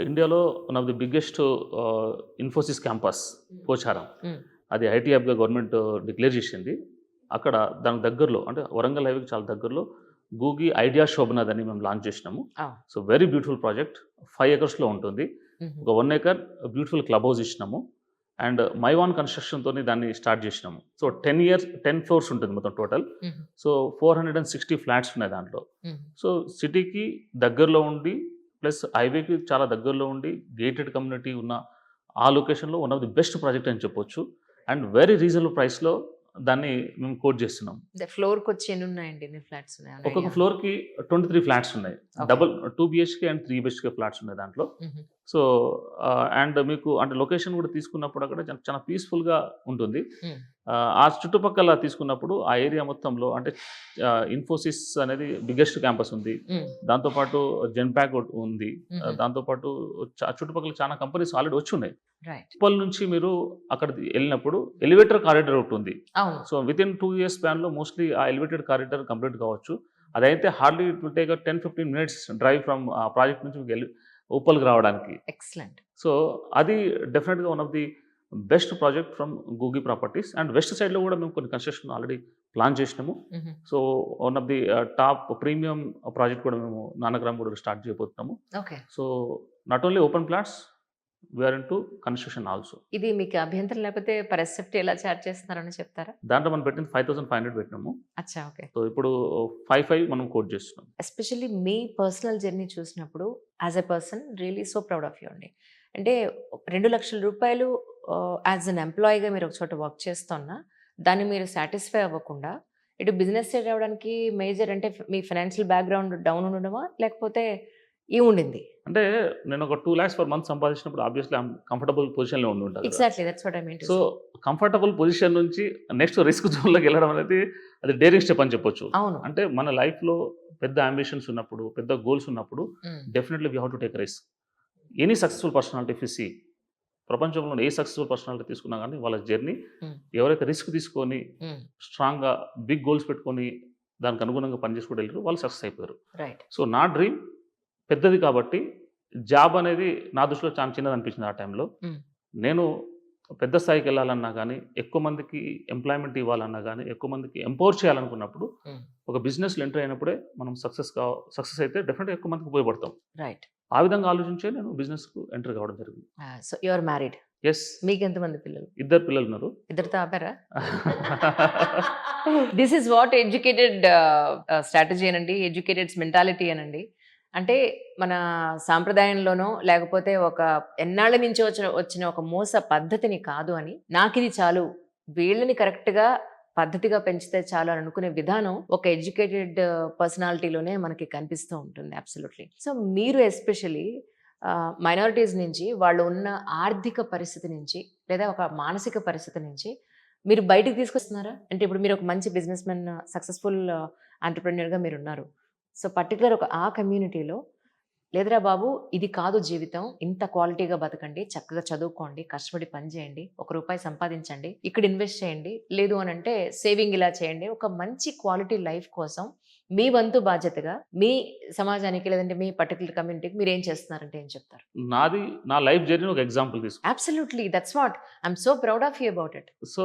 ఇండియాలో one of the biggest Infosys campus Pocharam. హ్మ్. అది ఐటీ హబ్‌గా గవర్నమెంట్ డిక్లేర్ చేసింది. అక్కడ దానికి దగ్గరలో అంటే వరంగల్ హైవేకి చాలా దగ్గరలో గూగి ఐడియా శోభనాథ్ అని మేము లాంచ్ చేసినాము. ఆ! So very beautiful project. 5 ఎకర్స్‌లో ఉంటుంది. హుహు. ఒక 1 ఎకర్ బ్యూటిఫుల్ క్లబ్ హౌస్ ఇచ్చినాము. అండ్ మైవాన్ కన్‌స్ట్రక్షన్‌తోని దాన్ని స్టార్ట్ చేసినాము. సో 10 ఫ్లోర్స్ ఉంటుంది మొత్తం టోటల్. హుహు. సో 460 ఫ్లాట్స్ ఉన్నాయి దాంట్లో. హుహు. సో సిటీకి దగ్గరలో ఉండి ప్లస్ హైవేకి చాలా దగ్గరలో ఉండి గేటెడ్ కమ్యూనిటీ ఉన్న ఆ లొకేషన్‌లో one of the best project అని చెప్పొచ్చు. అండ్ వెరీ రీజనబుల్ ప్రైస్‌లో దాన్ని మేము కోట్ చేస్తున్నాం. ఫ్లోర్‌కొచ్చి ఎన్నున్నాయండి? ఎన్ని ఫ్లాట్స్ ఉన్నాయి? ఏమన్నా ఒక్కొక్క ఐడియా ఉందా? ఫ్లోర్‌కి 23 ఫ్లాట్స్ ఉన్నాయి. Okay. Double 2 BHK and 3 BHK flats ఉన్నాయి దాంట్లో. హుహు. సో, అండ్ మీకు అంటే లొకేషన్ కూడా తీసుకున్నప్పుడు అక్కడ చాలా పీస్‌ఫుల్‌గా ఉంటుంది. హ్మ్. ఆ చుట్టుపక్కల తీసుకున్నప్పుడు ఆ ఏరియా మొత్తంలో అంటే ఇన్ఫోసిస్ అనేది బిగ్గెస్ట్ క్యాంపస్ ఉంది. హ్మ్. దాంతో పాటు జెన్‌పాక్ ఉంది. హుహు. దాంతో పాటు చుట్టుపక్కల చాలా కంపెనీస్ ఆల్రెడీ వచ్చున్నాయి. రైట్. ఉప్పల్ నుంచి మీరు అక్కడికి ఎళ్ళినప్పుడు ఎలివేటర్ కారిడార్ ఒకటుంది. అవును. సో వితిన్ 2 ఇయర్స్ స్పాన్‌లో మోస్ట్‌లీ ఆ ఎలివేటెడ్ కారిడార్ కంప్లీట్ కావచ్చు. అదైతే hardly it will take 10-15 minutes drive from ఆ ప్రాజెక్ట్ నుంచి మీకు ఉప్పల్‌కి రావడానికి. ఎక్సలెంట్. సో అది డెఫినిట్‌గా one of the best project from Googi properties. And west సైడ్‌లో కూడా మేము కొన్ని కన్‌స్ట్రక్షన్ ఆల్రెడీ ప్లాన్ చేసినాము. హుహు. So one of the top premium project కూడా మేము నానక్రామ్‌గూడలో స్టార్ట్ చేయబోతున్నాము. Okay. So not only open plots, we are into construction also. ఇది మీకు అభ్యంతరం లేకపోతే పర్ ఎసెప్ట్ ఎలా చార్జ్ చేస్తున్నారని చెప్తారా? దాంట్లో మనం పెట్టింది 5,500 పెట్టినాము. అచ్చా! ఓకే. సో ఇప్పుడు 5,500 మనం కోట్ చేస్తున్నాం. ఎస్పెషల్లీ మీ పర్సనల్ జర్నీ చూసినప్పుడు as a person really so proud of you అండి. అంటే రూ. 2,00,000 యాస్ ఎన్ ఎంప్లాయీగా మీరు ఒక చోట వర్క్ చేస్తున్నా, దాన్ని మీరు సాటిస్ఫై అవ్వకుండా, ఇటు బిజినెస్ సైడ్ రావడానికి మేజర్ అంటే మీ ఫైనాన్షియల్ బ్యాక్‌గ్రౌండ్ డౌన్ ఉండడమా? లేకపోతే ఏముండింది? అంటే నేను ఒక 2 లాక్స్ పర్ మంత్ సంపాదించినప్పుడు ఆబ్వియస్లీ ఐయామ్ కంఫర్టబుల్ పొజిషన్‌లో ఉండుంటా కదా! Exactly that's what I mean to so say. Comfortable position నుంచి నెక్స్ట్ రిస్క్ జోన్‌లోకి వెళ్ళడం అనేది అది డేరింగ్ స్టెప్ అని చెప్పొచ్చు. అవును. అంటే మన లైఫ్‌లో పెద్ద అంబిషన్స్ ఉన్నప్పుడు, పెద్ద గోల్స్ ఉన్నప్పుడు హ్మ్. Definitely we have to take risk. Any successful personality if you see ప్రపంచంలోని ఏ సక్సెస్‌ఫుల్ పర్సనాలిటీ తీసుకున్నా గానీ వాళ్ళ జర్నీ హ్మ్. ఎవరైతే రిస్క్ తీసుకొని హ్మ్. స్ట్రాంగ్‌గా బిగ్ గోల్స్ పెట్టుకొని దానికి అనుగుణంగా పనిచేసుకుంటూ వెళ్లారో వాళ్ళు సక్సెస్ అయిపోయారు. రైట్. సో నా డ్రీమ్ పెద్దది కాబట్టి జాబ్ అనేది నా దృష్టిలో చాలా చిన్నదనిపించింది ఆ టైంలో. హ్మ్. నేను పెద్ద స్థాయికెళ్ళాలన్నా గానీ, ఎక్కువ మందికి ఎంప్లాయ్‌మెంట్ ఇవ్వాలన్నా గానీ, ఎక్కువ మందికి ఎంపవర్ చేయాలనుకున్నప్పుడు, హ్మ్. ఒక బిజినెస్‌లో ఎంటర్ అయినప్పుడే మనం సక్సెస్ అయితే డెఫినిట్‌గా ఎక్కువ మందికి ఉపయోగపడతాం. రైట్. ఆ విధంగా ఆలోచించే నేను బిజినెస్‌కు ఎంటర్ కావడం జరిగింది. So you are married. Yes. మీకెంతమంది పిల్లలు? ఇద్దరు పిల్లలున్నారు. ఇద్దరితో ఆపారా? This is what educated strategy అనండి. ఎడ్యుకేటెడ్స్ మెంటాలిటీ అనండి. అంటే మన సాంప్రదాయంలోనో లేకపోతే ఒక ఎన్నాళ్ళ నుంచి వచ్చిన ఒక మోస పద్ధతిని కాదు అని, నాకిది చాలు, వీళ్ళని కరెక్ట్‌గా పద్ధతిగా పెంచితే చాలు అని అనుకునే విధానం ఒక ఎడ్యుకేటెడ్ పర్సనాలిటీలోనే మనకి కనిపిస్తూ ఉంటుంది. అబ్సల్యూట్‌లీ. సో మీరు ఎస్పెషల్లీ మైనారిటీస్ నుంచి వాళ్ళు ఉన్న ఆర్థిక పరిస్థితి నుంచి లేదా ఒక మానసిక పరిస్థితి నుంచి మీరు బయటికి తీసుకొస్తున్నారా? అంటే ఇప్పుడు మీరు ఒక మంచి బిజినెస్ మెన్, సక్సెస్‌ఫుల్ ఎంటర్‌ప్రెన్యూర్‌గా మీరున్నారు. సో, పర్టిక్యులర్ ఆ కమ్యూనిటీలో లేదురా బాబు ఇది కాదు జీవితం, ఇంత క్వాలిటీగా బతకండి, చక్కగా చదువుకోండి, కష్టపడి పని చేయండి, రూ. 1 సంపాదించండి, ఇక్కడ ఇన్వెస్ట్ చేయండి, లేదు అనంటే సేవింగ్ ఇలా చేయండి. ఒక మంచి క్వాలిటీ లైఫ్ కోసం మీ వంతు బాధ్యతగా మీ సమాజానికి లేదంటే మీ పర్టిక్యులర్ కమ్యూనిటీకి మీరేం చేస్తున్నారంటే ఏం చెప్తారు? నాది నా లైఫ్ జర్నీని ఒక ఎగ్జాంపుల్ తీసుకో. Absolutely. That's what I'm so proud of you about it. So,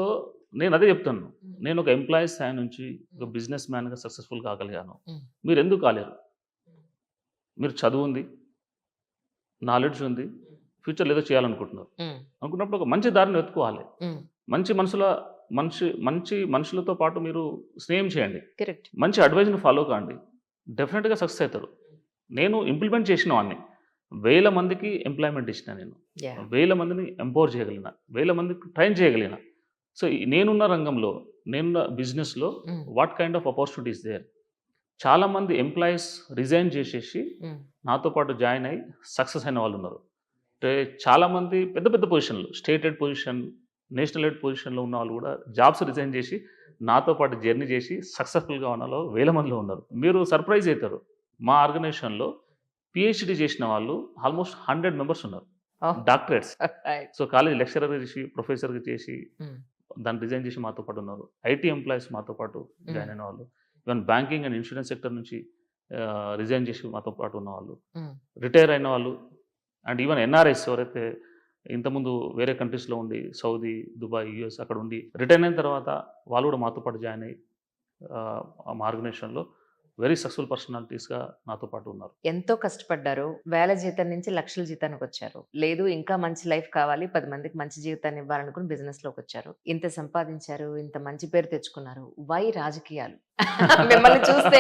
నేనదే చెప్తాను. నేను ఒక ఎంప్లాయీ స్థాయి నుంచి ఒక బిజినెస్ మ్యాన్‌గా సక్సెస్‌ఫుల్ కాగలిగాను. హ్మ్. మీరెందుకు కాలేరు? మీరు చదువుంది, నాలెడ్జ్ ఉంది, ఫ్యూచర్‌లో ఏదో చేయాలనుకుంటున్నారు. హ్మ్. అనుకున్నప్పుడు ఒక మంచి దారిని వెతుక్కోవాలి. హ్మ్. మంచి మంచి మనుషులతో పాటు మీరు స్నేహం చేయండి. కరెక్ట్. మంచి అడ్వైజ్‌ని ఫాలో కాండి. డెఫినిట్‌గా సక్సెస్ అయితారు. నేను ఇంప్లిమెంట్ చేసిన వాడిని. వేల మందికి ఎంప్లాయ్‌మెంట్ ఇచ్చిన నేను. యాహ్! వేల మందిని ఎంపవర్ చేయగలిగిన. వేల మందికి ట్రైన్ చేయగలిగిన. సో, నేనున్న రంగంలో, నేనున్న బిజినెస్‌లో హ్మ్. What kind of opportunities there. చాలామంది ఎంప్లాయీస్ రిజైన్ చేసేసి హ్మ్. నాతో పాటు జాయిన్ అయ్యి సక్సెస్ అయిన వాళ్ళున్నారు. అంటే చాలామంది పెద్ద పెద్ద పొజిషన్‌లు state head position, national head పొజిషన్‌లో ఉన్నవాళ్ళు కూడా జాబ్స్ రిజైన్ చేసి నాతో పాటు జర్నీ చేసి సక్సెస్‌ఫుల్‌గా ఉన్నోళ్ళు వేల మందిలో ఉన్నారు. మీరు సర్ప్రైజ్ అయితారు. మా ఆర్గనైజేషన్‌లో పీహెచ్‌డీ చేసిన వాళ్ళు ఆల్మోస్ట్ 100 మెంబర్స్ ఉన్నారు. ఓహ్! డాక్టరేట్స్. రైట్. సో, కాలేజ్ లెక్చరర్‌గా చేసి, ప్రొఫెసర్‌గా చేసి హ్మ్. దాన్ని రిజైన్ చేసి మాతో పాటు ఉన్నారు. ఐటీ ఎంప్లాయీస్ మాతో పాటు హ్మ్. జాయిన్ అయిన వాళ్ళు. Even banking and insurance sector నుంచి రిజైన్ చేసి మాతో పాటు ఉన్నవాళ్ళు. హ్మ్. రిటైర్ అయిన వాళ్ళు అండ్ ఈవెన్ ఎన్ఆర్ఐస్ ఎవరైతే ఇంతకుముందు వేరే కంట్రీస్లో ఉండి సౌదీ, దుబాయ్, యూఎస్ అక్కడ ఉండి రిటర్న్ అయిన తర్వాత వాళ్ళు కూడా మాతో పాటు జాయిన్ అయ్యి మా ఆర్గనైజేషన్లో వెరీ సక్సెస్ఫుల్ పర్సనాలిటీస్గా నాతో పాటు ఉన్నారు. ఎంతో కష్టపడ్డారు. వేల జీతం నుంచి లక్షల జీతానికి వచ్చారు. లేదు ఇంకా మంచి లైఫ్ కావాలి, 10 మందికి మంచి జీవితాన్ని ఇవ్వాలనుకుని బిజినెస్‌లోకి వచ్చారు. ఇంత సంపాదించారు, ఇంత మంచి పేరు తెచ్చుకున్నారు. వై రాజకీయాలు? మిమ్మల్ని చూస్తే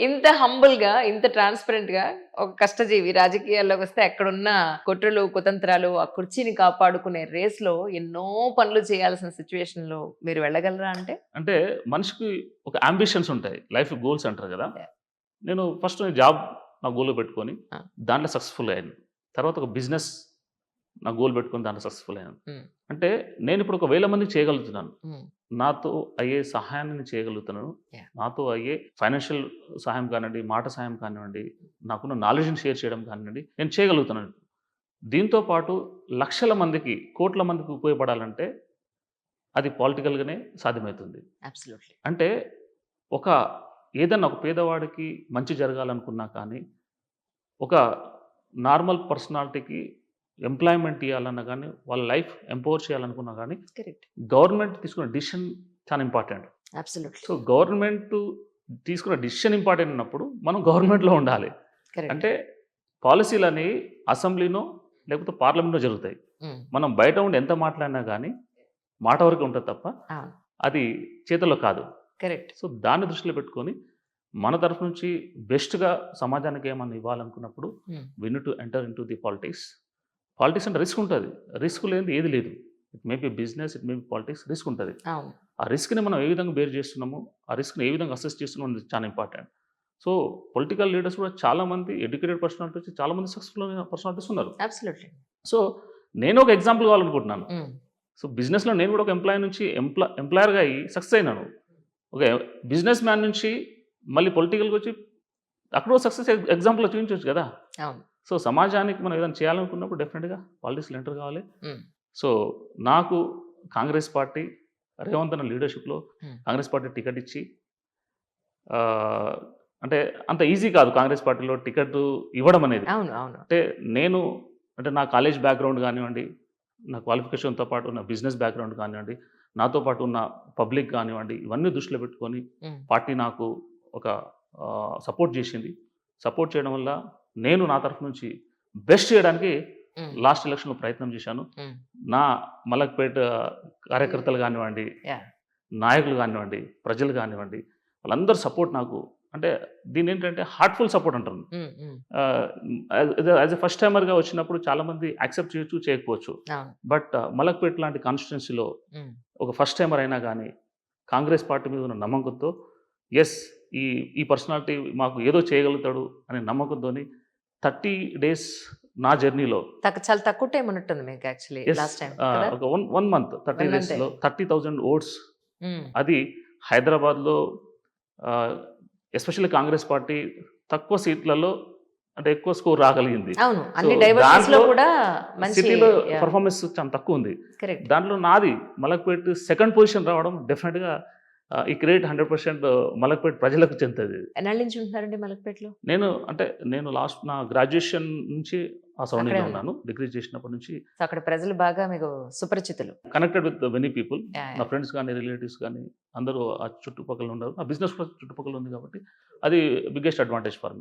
ఇంత హంబుల్‌గా, ఇంత ట్రాన్స్‌పరెంట్‌గా ఒక కష్టజీవి రాజకీయాల్లోకి వస్తే అక్కడున్న కుట్రలు, కుతంత్రాలు, ఆ కుర్చీని కాపాడుకునే రేస్‌లో ఎన్నో పనులు చేయాల్సిన సిట్యుయేషన్‌లో మీరు వెళ్ళగలరా అంటే? అంటే మనిషికి ఒక అంబిషన్స్ ఉంటాయి. లైఫ్ గోల్స్ అంటారు కదా! Yeah. నేను ఫస్ట్ జాబ్ నా గోల్‌గా పెట్టుకొని ఆ. దాంట్లో సక్సెస్‌ఫుల్ అయ్యాను. తర్వాత ఒక బిజినెస్ నా గోల్ పెట్టుకొని దాంట్లో సక్సెస్‌ఫుల్ అయ్యాను. హ్మ్. అంటే నేను ఇప్పుడు ఒక 1000 మందికి చేయగలుగుతున్నాను. హ్మ్. నాతో అయ్యే సహాయాన్ని నేను చేయగలుగుతున్నాను. Yeah. నాతో అయ్యే ఫైనాన్షియల్ సహాయం కానివ్వండి, మాట సహాయం కానివ్వండి, నాకున్న నాలెడ్జ్‌ని షేర్ చేయడం కానివ్వండి, నేను చేయగలుగుతున్నాను. దీంతో పాటు లక్షల మందికి, కోట్ల మందికి ఉపయోగపడాలంటే అది పొలిటికల్‌గానే సాధ్యమవుతుంది. అబ్సల్యూట్‌లీ. అంటే ఒక ఏదన్నా ఒక పేదవాడికి మంచి జరగాలనుకున్నా కానీ, ఒక నార్మల్ పర్సనాలిటీకి ఎంప్లాయ్‌మెంట్ ఇయ్యాలన్నా గానీ, వాళ్ళ లైఫ్ ఎంపవర్ చేయాలనుకున్నా గానీ, కరెక్ట్. గవర్నమెంట్ తీసుకున్న డిసిషన్ చాలా ఇంపార్టెంట్. అబ్సల్యూట్‌లీ. సో, గవర్నమెంట్ తీసుకున్న డిసిషన్ ఇంపార్టెంట్ ఉన్నప్పుడు మనం గవర్నమెంట్‌లో ఉండాలి. కరెక్ట్. అంటే పాలిసీలనేవి అసెంబ్లీనో లేకపోతే పార్లమెంట్‌లో జరుగుతాయి. హ్మ్. మనం బయట ఉండి ఎంత మాట్లాడినా గానీ, మాట వరకే ఉంటది తప్ప, అవును. అది చేతల్లో కాదు. కరెక్ట్. సో, దాన్ని దృష్టిలో పెట్టుకొని మన తరఫు నుంచి బెస్ట్‌గా సమాజానికి ఏమన్నా ఇవ్వాలనుకున్నప్పుడు హ్మ్. We need to enter into the politics. Politics అంటే రిస్క్ ఉంటది. రిస్క్ లేనిది ఏది లేదు. It may be business, it may be politics, risk ఉంటది. అవును. ఆ రిస్క్‌ని మనం ఏ విధంగా బేర్ చేస్తున్నాము, ఆ రిస్క్‌ని ఏ విధంగా అసెస్ చేస్తున్నాం అనేది చాలా ఇంపార్టెంట్. సో, పొలిటికల్ లీడర్స్ కూడా చాలామంది ఎడ్యుకేటెడ్ పర్సనాలిటీస్, చాలామంది సక్సెస్‌ఫుల్ అయిన పర్సనాలిటీస్ ఉన్నారు. అబ్సల్యూట్‌లీ. సో, నేను ఒక ఎగ్జాంపుల్ కావాలనుకుంటున్నాను. హ్మ్. సో, బిజినెస్‌లో నేను కూడా ఒక ఎంప్లాయీ నుంచి ఎంప్లాయర్‌గా అయ్యి సక్సెస్ అయినాను. ఒక బిజినెస్ మ్యాన్ నుంచి మళ్ళీ పొలిటికల్‌గా వచ్చి అక్కడ సక్సెస్ ఎగ్జాంపుల్‌లో చూపించొచ్చు కదా! అవును. సో, సమాజానికి మనం ఏదైనా చేయాలనుకున్నప్పుడు డెఫినెట్‌గా పాలిటిక్స్‌లో ఎంటర్ కావాలి. హ్మ్. సో, నాకు కాంగ్రెస్ పార్టీ రేవంత్ అన్న లీడర్‌షిప్‌లో హ్మ్. కాంగ్రెస్ పార్టీ టికెట్ ఇచ్చి అంటే అంత ఈజీ కాదు కాంగ్రెస్ పార్టీలో టికెట్ ఇవ్వడం అనేది. అవును. అవును. అంటే నేను నా కాలేజ్ బ్యాక్‌గ్రౌండ్ కానివ్వండి, నా క్వాలిఫికేషన్‌తో పాటు నా బిజినెస్ బ్యాక్‌గ్రౌండ్ కానివ్వండి, నాతో పాటు ఉన్న పబ్లిక్ కానివ్వండి, ఇవన్నీ దృష్టిలో పెట్టుకొని హ్మ్. పార్టీ నాకు ఒక సపోర్ట్ చేసింది. సపోర్ట్ చేయడం వల్ల నేను నా తరఫు నుంచి బెస్ట్ చేయడానికి హ్మ్. లాస్ట్ ఎలక్షన్‌లో ప్రయత్నం చేశాను. హ్మ్. నా మలక్పేట్ కార్యకర్తలు కానివ్వండి, యాహ్! నాయకులు కానివ్వండి, ప్రజలు కానివ్వండి, వాళ్ళందరూ సపోర్ట్ నాకు అంటే దీన్నేంటంటే హార్ట్‌ఫుల్ సపోర్ట్ అంటారు. హ్మ్. హ్మ్. యాజ్ ఎ ఫస్ట్ టైమర్‌గా వచ్చినప్పుడు చాలామంది యాక్సెప్ట్ చేయొచ్చు, చేయకపోవచ్చు. అవును. బట్ మలక్పేట్ లాంటి కాన్స్టిట్యుయెన్సీలో హ్మ్. ఒక ఫస్ట్ టైమర్ అయినా గానీ, కాంగ్రెస్ పార్టీ మీద ఉన్న నమ్మకంతో యెస్ ఈ ఈ పర్సనాలిటీ మాకు ఏదో చేయగలుగుతాడు అనే నమ్మకంతోని 30 డేస్ నా జర్నీలో చాలా తక్కువ టైం ఉన్నట్టుంది మీకు యాక్చువల్లీ యెస్ లాస్ట్ టైం కదా? ఒక 1 మంత్ 30 1 మంతే. డేస్‌లో 30,000 ఓట్స్ హ్మ్. అది హైదరాబాద్‌లో ఎస్పెషల్లీ కాంగ్రెస్ పార్టీ తక్కువ సీట్లలో అంటే ఎక్కువ స్కోర్ రాగలిగింది. అవును. సో, అన్ని డైవర్సిటీస్‌లో దాంట్లో కూడా మంచి సిటీలో యాహ్! పెర్ఫార్మెన్స్ చాలా తక్కువుంది. కరెక్ట్. దాంట్లో నాది మలక్పేట్ సెకండ్ పొజిషన్ రావడం డెఫినిట్‌గా ఈ క్రెడిట్ 100% మలక్పేట్ ప్రజలకు చెందుతది. ఎన్నాళ్ళ నుంచి ఉంటున్నారండి మలక్పేటలో? నేను లాస్ట్ నా గ్రాడ్యుయేషన్ నుంచి ఆ అక్కడే సరౌండింగ్‌లో ఉన్నారు. ఉన్నాను. డిగ్రీ చేసినప్పటి నుంచి సో, అక్కడ ప్రజలు బాగా మీకు సుపరిచితులు. Connected with many people. Yeah! నా యాహ్! ఫ్రెండ్స్ గానీ, రిలేటివ్స్ గానీ అందరూ ఆ చుట్టుపక్కల ఉన్నారు. ఆ బిజినెస్ కూడా చుట్టుపక్కల ఉంది కాబట్టి అది బిగ్గెస్ట్ అడ్వాంటేజ్ ఫర్ మీ.